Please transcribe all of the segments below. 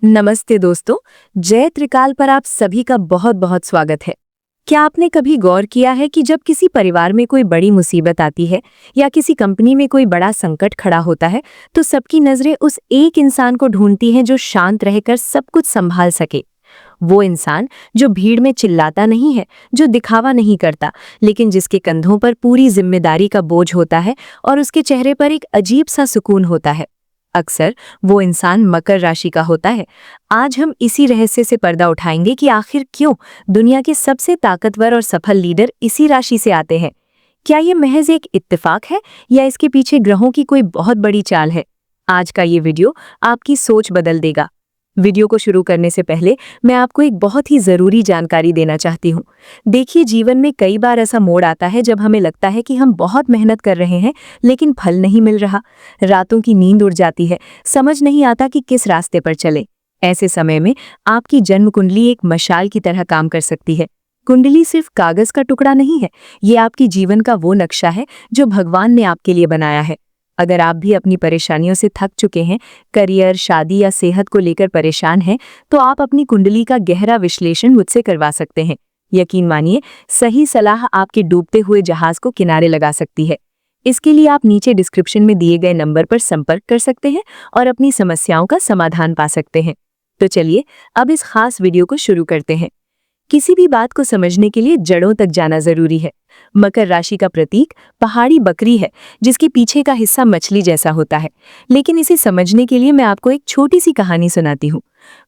नमस्ते दोस्तों। जय त्रिकाल पर आप सभी का बहुत बहुत स्वागत है। क्या आपने कभी गौर किया है कि जब किसी परिवार में कोई बड़ी मुसीबत आती है या किसी कंपनी में कोई बड़ा संकट खड़ा होता है तो सबकी नजरें उस एक इंसान को ढूंढती हैं जो शांत रहकर सब कुछ संभाल सके। वो इंसान जो भीड़ में चिल्लाता नहीं है, जो दिखावा नहीं करता, लेकिन जिसके कंधों पर पूरी जिम्मेदारी का बोझ होता है और उसके चेहरे पर एक अजीब सा सुकून होता है। अक्सर वो इंसान मकर राशि का होता है। आज हम इसी रहस्य से पर्दा उठाएंगे कि आखिर क्यों दुनिया के सबसे ताकतवर और सफल लीडर इसी राशि से आते हैं। क्या ये महज एक इत्तेफाक है या इसके पीछे ग्रहों की कोई बहुत बड़ी चाल है? आज का ये वीडियो आपकी सोच बदल देगा। वीडियो को शुरू करने से पहले मैं आपको एक बहुत ही जरूरी जानकारी देना चाहती हूँ। देखिए, जीवन में कई बार ऐसा मोड़ आता है जब हमें लगता है कि हम बहुत मेहनत कर रहे हैं लेकिन फल नहीं मिल रहा। रातों की नींद उड़ जाती है, समझ नहीं आता कि किस रास्ते पर चले। ऐसे समय में आपकी जन्म कुंडली एक मशाल की तरह काम कर सकती है। कुंडली सिर्फ कागज का टुकड़ा नहीं है, ये आपकी जीवन का वो नक्शा है जो भगवान ने आपके लिए बनाया है। अगर आप भी अपनी परेशानियों से थक चुके हैं, करियर, शादी या सेहत को लेकर परेशान हैं, तो आप अपनी कुंडली का गहरा विश्लेषण मुझसे करवा सकते हैं। यकीन मानिए, सही सलाह आपके डूबते हुए जहाज को किनारे लगा सकती है। इसके लिए आप नीचे डिस्क्रिप्शन में दिए गए नंबर पर संपर्क कर सकते हैं और अपनी समस्याओं का समाधान पा सकते हैं। तो चलिए अब इस खास वीडियो को शुरू करते हैं। किसी भी बात को समझने के लिए जड़ों तक जाना जरूरी है। मकर राशि का प्रतीक पहाड़ी बकरी है, जिसके पीछे का हिस्सा मछली जैसा होता है। लेकिन इसे समझने के लिए मैं आपको एक छोटी सी कहानी सुनाती हूँ।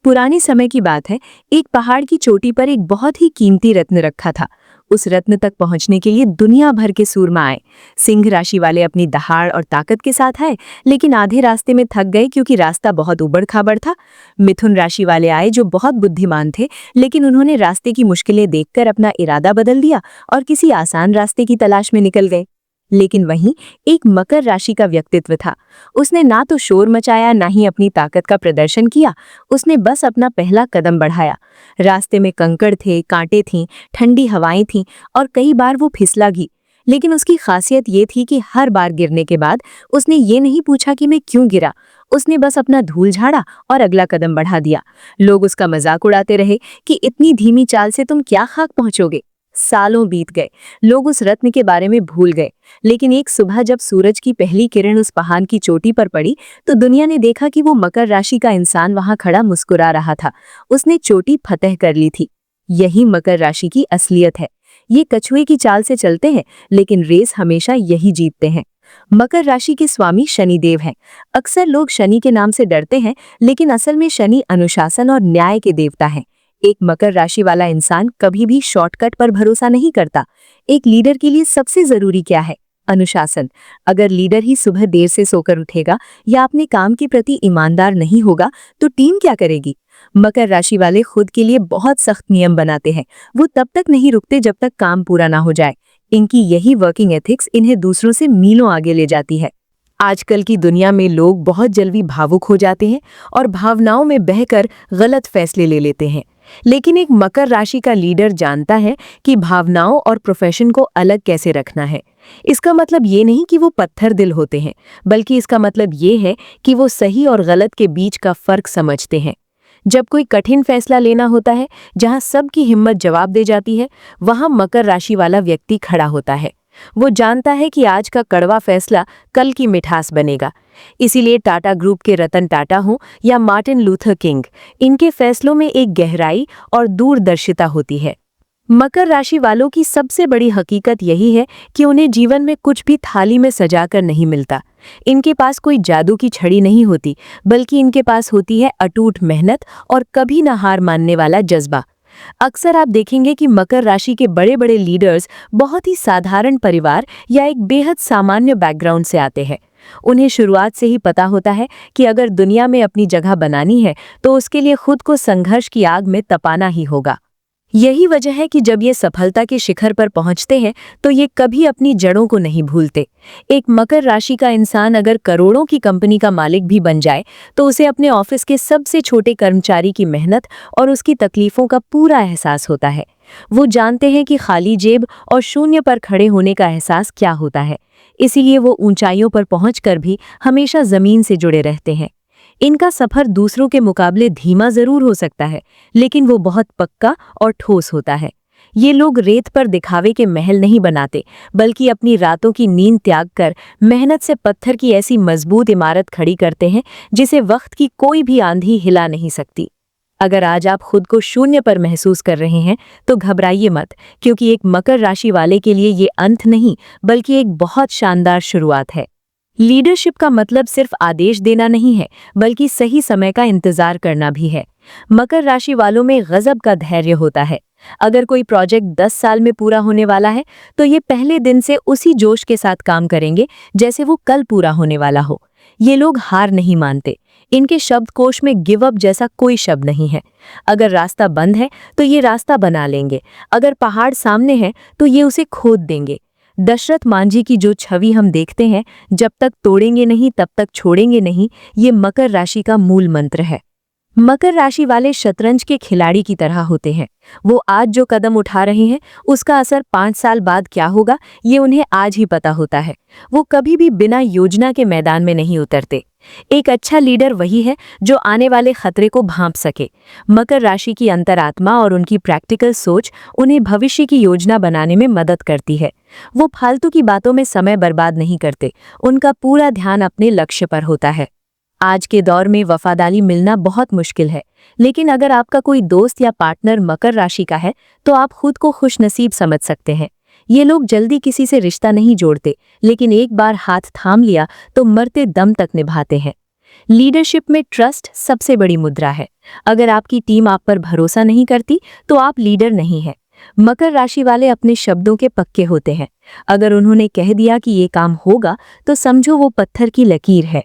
पुराने समय की बात है, एक पहाड़ की चोटी पर एक बहुत ही कीमती रत्न रखा था। उस रत्न तक पहुंचने के लिए दुनिया भर के सूरमा आए। सिंह राशि वाले अपनी दहाड़ और ताकत के साथ आए, लेकिन आधे रास्ते में थक गए क्योंकि रास्ता बहुत उबड़ खाबड़ था। मिथुन राशि वाले आए जो बहुत बुद्धिमान थे, लेकिन उन्होंने रास्ते की मुश्किलें देखकर अपना इरादा बदल दिया और किसी आसान रास्ते की तलाश में निकल गए। लेकिन वहीं एक मकर राशि का व्यक्तित्व था। उसने ना तो शोर मचाया, ना ही अपनी ताकत का प्रदर्शन किया। उसने बस अपना पहला कदम बढ़ाया। रास्ते में कंकड़ थे, कांटे थीं, ठंडी हवाएं थीं और कई बार वो फिसला भी। लेकिन उसकी खासियत ये थी कि हर बार गिरने के बाद उसने ये नहीं पूछा कि मैं क्यों गिरा। उसने बस अपना धूल झाड़ा और अगला कदम बढ़ा दिया। लोग उसका मजाक उड़ाते रहे कि इतनी धीमी चाल से तुम क्या खाक पहुंचोगे। सालों बीत गए, लोग उस रत्न के बारे में भूल गए। लेकिन एक सुबह जब सूरज की पहली किरण उस पहाड़ की चोटी पर पड़ी तो दुनिया ने देखा कि वो मकर राशि का इंसान वहां खड़ा मुस्कुरा रहा था। उसने चोटी फतह कर ली थी। यही मकर राशि की असलियत है। ये कछुए की चाल से चलते हैं, लेकिन रेस हमेशा यही जीतते हैं। मकर राशि के स्वामी शनिदेव हैं। अक्सर लोग शनि के नाम से डरते हैं, लेकिन असल में शनि अनुशासन और न्याय के देवता हैं। एक मकर राशि वाला इंसान कभी भी शॉर्टकट पर भरोसा नहीं करता। एक लीडर के लिए सबसे जरूरी क्या है? अनुशासन। अगर लीडर ही सुबह देर से सोकर उठेगा या अपने काम के प्रति ईमानदार नहीं होगा तो टीम क्या करेगी? मकर राशि वाले खुद के लिए बहुत सख्त नियम बनाते हैं। वो तब तक नहीं रुकते जब तक काम पूरा ना हो जाए। इनकी यही वर्किंग एथिक्स इन्हें दूसरों से मीलों आगे ले जाती है। आजकल की दुनिया में लोग बहुत जल्दी भावुक हो जाते हैं और भावनाओं में बहकर गलत फैसले ले लेते हैं। लेकिन एक मकर राशि का लीडर जानता है कि भावनाओं और प्रोफेशन को अलग कैसे रखना है। इसका मतलब ये नहीं कि वो पत्थर दिल होते हैं, बल्कि इसका मतलब ये है कि वो सही और गलत के बीच का फर्क समझते हैं। जब कोई कठिन फैसला लेना होता है, जहां सबकी हिम्मत जवाब दे जाती है, वहां मकर राशि वाला व्यक्ति खड़ा होता है। वो जानता है कि आज का कड़वा फैसला कल की मिठास बनेगा। इसीलिए टाटा ग्रुप के रतन टाटा हों या मार्टिन लूथर किंग, इनके फैसलों में एक गहराई और दूरदर्शिता होती है। मकर राशि वालों की सबसे बड़ी हकीकत यही है कि उन्हें जीवन में कुछ भी थाली में सजाकर नहीं मिलता। इनके पास कोई जादू की छड़ी नहीं होती, बल्कि इनके पास होती है अटूट मेहनत और कभी न हार मानने वाला जज्बा। अक्सर आप देखेंगे कि मकर राशि के बड़े बड़े लीडर्स बहुत ही साधारण परिवार या एक बेहद सामान्य बैकग्राउंड से आते हैं। उन्हें शुरुआत से ही पता होता है कि अगर दुनिया में अपनी जगह बनानी है तो उसके लिए खुद को संघर्ष की आग में तपाना ही होगा। यही वजह है कि जब ये सफलता के शिखर पर पहुंचते हैं तो ये कभी अपनी जड़ों को नहीं भूलते। एक मकर राशि का इंसान अगर करोड़ों की कंपनी का मालिक भी बन जाए तो उसे अपने ऑफिस के सबसे छोटे कर्मचारी की मेहनत और उसकी तकलीफों का पूरा एहसास होता है। वो जानते हैं कि खाली जेब और शून्य पर खड़े होने का एहसास क्या होता है। इसीलिए वो ऊंचाइयों पर पहुंचकर भी हमेशा जमीन से जुड़े रहते हैं। इनका सफर दूसरों के मुकाबले धीमा जरूर हो सकता है, लेकिन वो बहुत पक्का और ठोस होता है। ये लोग रेत पर दिखावे के महल नहीं बनाते, बल्कि अपनी रातों की नींद त्याग कर मेहनत से पत्थर की ऐसी मजबूत इमारत खड़ी करते हैं जिसे वक्त की कोई भी आंधी हिला नहीं सकती। अगर आज आप खुद को शून्य पर महसूस कर रहे हैं तो घबराइए मत, क्योंकि एक मकर राशि वाले के लिए ये अंत नहीं, बल्कि एक बहुत शानदार शुरुआत है। लीडरशिप का मतलब सिर्फ आदेश देना नहीं है, बल्कि सही समय का इंतजार करना भी है। मकर राशि वालों में गजब का धैर्य होता है। अगर कोई प्रोजेक्ट 10 साल में पूरा होने वाला है तो ये पहले दिन से उसी जोश के साथ काम करेंगे जैसे वो कल पूरा होने वाला हो। ये लोग हार नहीं मानते। इनके शब्दकोश में गिव अप जैसा कोई शब्द नहीं है। अगर रास्ता बंद है तो ये रास्ता बना लेंगे, अगर पहाड़ सामने है तो ये उसे खोद देंगे। दशरथ मांझी की जो छवि हम देखते हैं, जब तक तोड़ेंगे नहीं तब तक छोड़ेंगे नहीं, ये मकर राशि का मूल मंत्र है। मकर राशि वाले शतरंज के खिलाड़ी की तरह होते हैं। वो आज जो कदम उठा रहे हैं उसका असर 5 साल बाद क्या होगा ये उन्हें आज ही पता होता है। वो कभी भी बिना योजना के मैदान में नहीं उतरते। एक अच्छा लीडर वही है जो आने वाले खतरे को भांप सके। मकर राशि की अंतरात्मा और उनकी प्रैक्टिकल सोच उन्हें भविष्य की योजना बनाने में मदद करती है। वो फालतू की बातों में समय बर्बाद नहीं करते, उनका पूरा ध्यान अपने लक्ष्य पर होता है। आज के दौर में वफादारी मिलना बहुत मुश्किल है, लेकिन अगर आपका कोई दोस्त या पार्टनर मकर राशि का है तो आप खुद को खुशनसीब समझ सकते हैं। ये लोग जल्दी किसी से रिश्ता नहीं जोड़ते, लेकिन एक बार हाथ थाम लिया तो मरते दम तक निभाते हैं। लीडरशिप में ट्रस्ट सबसे बड़ी मुद्रा है। अगर आपकी टीम आप पर भरोसा नहीं करती तो आप लीडर नहीं हैं। मकर राशि वाले अपने शब्दों के पक्के होते हैं। अगर उन्होंने कह दिया कि ये काम होगा तो समझो वो पत्थर की लकीर है।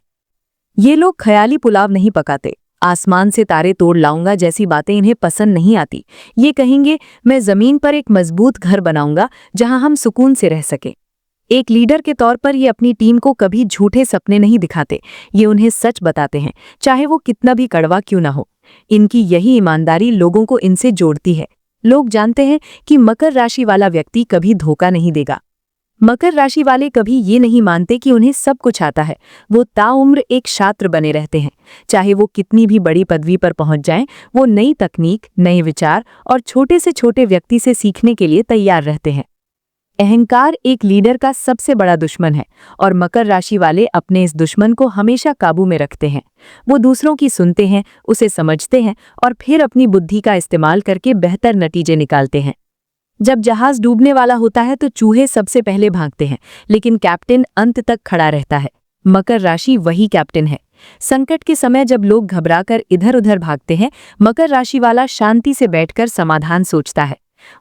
ये लोग ख्याली पुलाव नहीं पकाते, आसमान से तारे तोड़ लाऊंगा जैसी बातें इन्हें पसंद नहीं आती। ये कहेंगे मैं जमीन पर एक मजबूत घर बनाऊंगा जहां हम सुकून से रह सके। एक लीडर के तौर पर ये अपनी टीम को कभी झूठे सपने नहीं दिखाते, ये उन्हें सच बताते हैं, चाहे वो कितना भी कड़वा क्यों ना हो। इनकी यही ईमानदारी लोगों को इनसे जोड़ती है। लोग जानते हैं कि मकर राशि वाला व्यक्ति कभी धोखा नहीं देगा। मकर राशि वाले कभी ये नहीं मानते कि उन्हें सब कुछ आता है। वो ताउम्र एक छात्र बने रहते हैं। चाहे वो कितनी भी बड़ी पदवी पर पहुंच जाएं, वो नई तकनीक, नए विचार और छोटे से छोटे व्यक्ति से सीखने के लिए तैयार रहते हैं। अहंकार एक लीडर का सबसे बड़ा दुश्मन है और मकर राशि वाले अपने इस दुश्मन को हमेशा काबू में रखते हैं। वो दूसरों की सुनते हैं, उसे समझते हैं और फिर अपनी बुद्धि का इस्तेमाल करके बेहतर नतीजे निकालते हैं। जब जहाज डूबने वाला होता है तो चूहे सबसे पहले भागते हैं, लेकिन कैप्टन अंत तक खड़ा रहता है। मकर राशि वही कैप्टन है। संकट के समय जब लोग घबराकर इधर-उधर भागते हैं, मकर राशि वाला शांति से बैठकर समाधान सोचता है।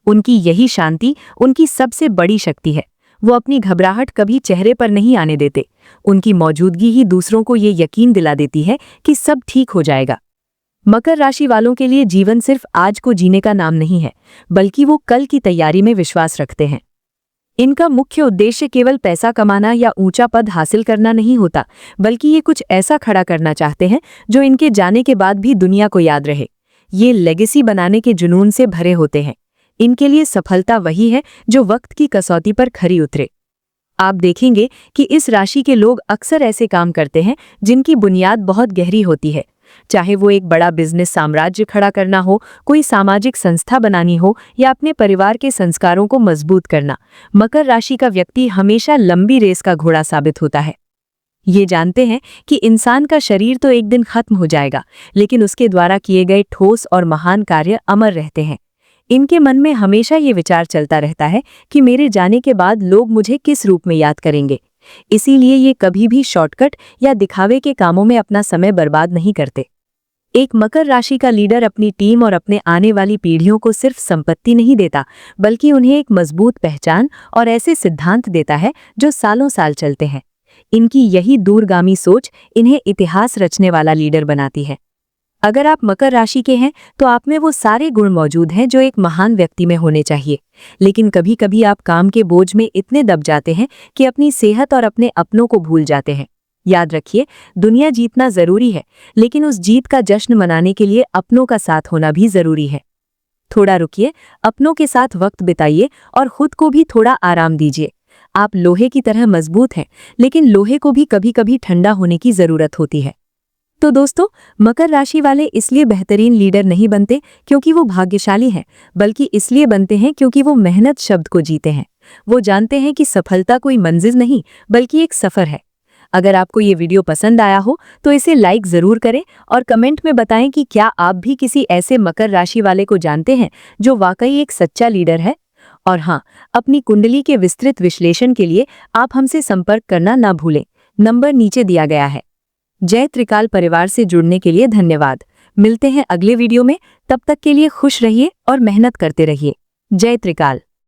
उनकी यही शांति उनकी सबसे बड़ी शक्ति है। वो अपनी घबराहट कभी चेहरे पर नहीं आने देते। उनकी मौजूदगी ही दूसरों को ये यकीन दिला देती है कि सब ठीक हो जाएगा। मकर राशि वालों के लिए जीवन सिर्फ आज को जीने का नाम नहीं है, बल्कि वो कल की तैयारी में विश्वास रखते हैं। इनका मुख्य उद्देश्य केवल पैसा कमाना या ऊंचा पद हासिल करना नहीं होता, बल्कि ये कुछ ऐसा खड़ा करना चाहते हैं जो इनके जाने के बाद भी दुनिया को याद रहे। ये लेगेसी बनाने के जुनून से भरे होते हैं। इनके लिए सफलता वही है जो वक्त की कसौटी पर खरी उतरे। आप देखेंगे कि इस राशि के लोग अक्सर ऐसे काम करते हैं जिनकी बुनियाद बहुत गहरी होती है। चाहे वो एक बड़ा बिजनेस साम्राज्य खड़ा करना हो, कोई सामाजिक संस्था बनानी हो या अपने परिवार के संस्कारों को मजबूत करना, मकर राशि का व्यक्ति हमेशा लंबी रेस का घोड़ा साबित होता है। ये जानते हैं कि इंसान का शरीर तो एक दिन खत्म हो जाएगा, लेकिन उसके द्वारा किए गए ठोस और महान कार्य अमर रहते हैं। इनके मन में हमेशा ये विचार चलता रहता है कि मेरे जाने के बाद लोग मुझे किस रूप में याद करेंगे। इसीलिए ये कभी भी शॉर्टकट या दिखावे के कामों में अपना समय बर्बाद नहीं करते। एक मकर राशि का लीडर अपनी टीम और अपने आने वाली पीढ़ियों को सिर्फ संपत्ति नहीं देता, बल्कि उन्हें एक मजबूत पहचान और ऐसे सिद्धांत देता है जो सालों साल चलते हैं। इनकी यही दूरगामी सोच इन्हें इतिहास रचने वाला लीडर बनाती है। अगर आप मकर राशि के हैं तो आप में वो सारे गुण मौजूद हैं जो एक महान व्यक्ति में होने चाहिए। लेकिन कभी कभी आप काम के बोझ में इतने दब जाते हैं कि अपनी सेहत और अपने अपनों को भूल जाते हैं। याद रखिए, दुनिया जीतना जरूरी है, लेकिन उस जीत का जश्न मनाने के लिए अपनों का साथ होना भी जरूरी है। थोड़ा रुकिए, अपनों के साथ वक्त बिताइए और खुद को भी थोड़ा आराम दीजिए। आप लोहे की तरह मजबूत हैं, लेकिन लोहे को भी कभी कभी ठंडा होने की जरूरत होती है। तो दोस्तों, मकर राशि वाले इसलिए बेहतरीन लीडर नहीं बनते क्योंकि वो भाग्यशाली हैं, बल्कि इसलिए बनते हैं क्योंकि वो मेहनत शब्द को जीते हैं। वो जानते हैं कि सफलता कोई मंजिल नहीं, बल्कि एक सफर है। अगर आपको ये वीडियो पसंद आया हो तो इसे लाइक जरूर करें और कमेंट में बताएं कि क्या आप भी किसी ऐसे मकर राशि वाले को जानते हैं जो वाकई एक सच्चा लीडर है। और हाँ, अपनी कुंडली के विस्तृत विश्लेषण के लिए आप हमसे संपर्क करना ना भूलें। नंबर नीचे दिया गया है। जय त्रिकाल परिवार से जुड़ने के लिए धन्यवाद। मिलते हैं अगले वीडियो में। तब तक के लिए खुश रहिए और मेहनत करते रहिए। जय त्रिकाल।